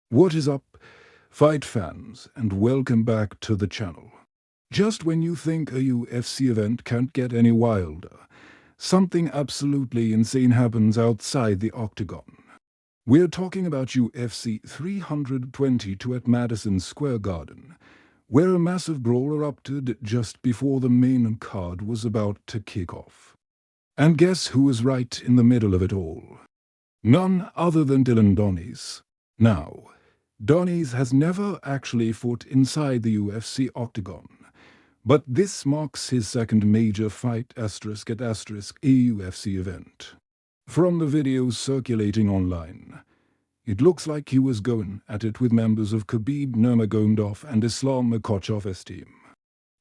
What is up, fight fans, and welcome back to the channel. Just when you think a UFC event can't get any wilder, something absolutely insane happens outside the octagon. We're talking about UFC 322 at Madison Square Garden, where a massive brawl erupted just before the main card was about to kick off. And guess who was right in the middle of it all? None other than Dillon Danis. Now, Danis has never actually fought inside the UFC octagon, but this marks his second major fight **at a UFC event. From the videos circulating online, it looks like he was going at it with members of Khabib Nurmagomedov and Islam Makhachev's team.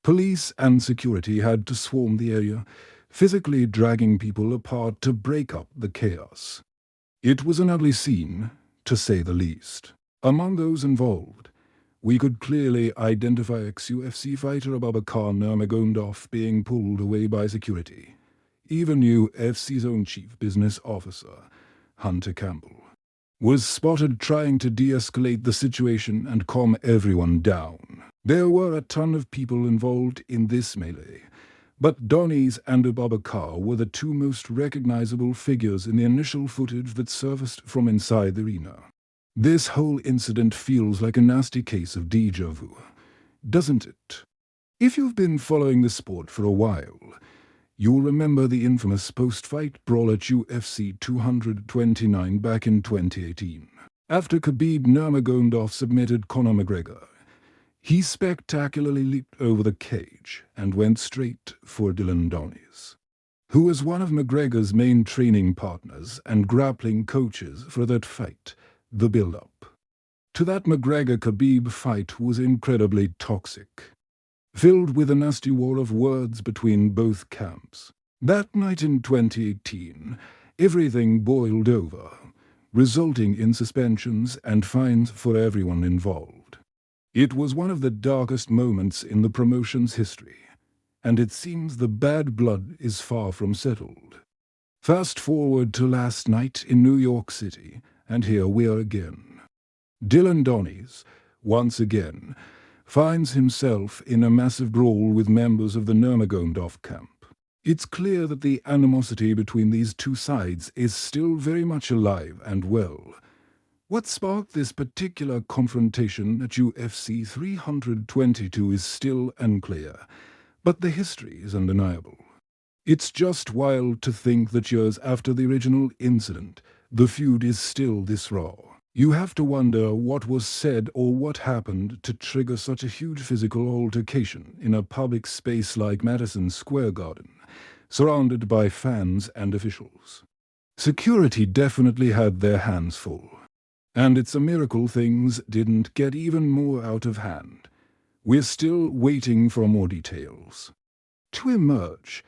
Police and security had to swarm the area, physically dragging people apart to break up the chaos. It was an ugly scene, to say the least. Among those involved, we could clearly identify ex-UFC fighter Abubakar Nurmagomedov being pulled away by security. Even UFC's own chief business officer, Hunter Campbell, was spotted trying to de-escalate the situation and calm everyone down. There were a ton of people involved in this melee, but Danis and Abubakar were the two most recognizable figures in the initial footage that surfaced from inside the arena. This whole incident feels like a nasty case of déjà vu, doesn't it? If you've been following the sport for a while, you'll remember the infamous post-fight brawl at UFC 229 back in 2018. After Khabib Nurmagomedov submitted Conor McGregor, he spectacularly leaped over the cage and went straight for Dillon Danis, who was one of McGregor's main training partners and grappling coaches for that fight. The build-up to that McGregor-Khabib fight was incredibly toxic, filled with a nasty war of words between both camps. That night in 2018, everything boiled over, resulting in suspensions and fines for everyone involved. It was one of the darkest moments in the promotion's history, and it seems the bad blood is far from settled. Fast forward to last night in New York City, and here we are again. Dillon Danis, once again, finds himself in a massive brawl with members of the Nurmagomedov camp. It's clear that the animosity between these two sides is still very much alive and well. What sparked this particular confrontation at UFC 322 is still unclear, but the history is undeniable. It's just wild to think that years after the original incident, the feud is still this raw. You have to wonder what was said or what happened to trigger such a huge physical altercation in a public space like Madison Square Garden, surrounded by fans and officials. Security definitely had their hands full, and it's a miracle things didn't get even more out of hand. We're still waiting for more details to emerge.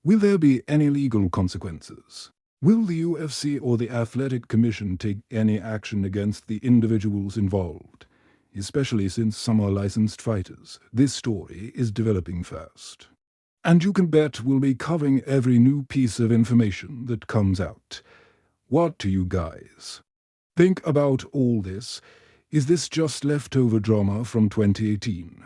Will there be any legal consequences? Will the UFC or the Athletic Commission take any action against the individuals involved? Especially since some are licensed fighters, this story is developing fast. And you can bet we'll be covering every new piece of information that comes out. What do you guys think about all this? Is this just leftover drama from 2018?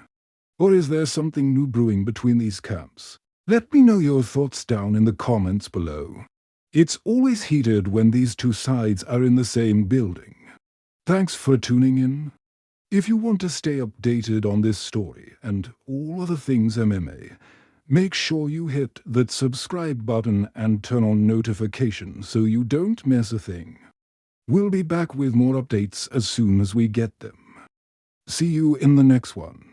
Or is there something new brewing between these camps? Let me know your thoughts down in the comments below. It's always heated when these two sides are in the same building. Thanks for tuning in. If you want to stay updated on this story and all other things MMA, make sure you hit that subscribe button and turn on notifications so you don't miss a thing. We'll be back with more updates as soon as we get them. See you in the next one.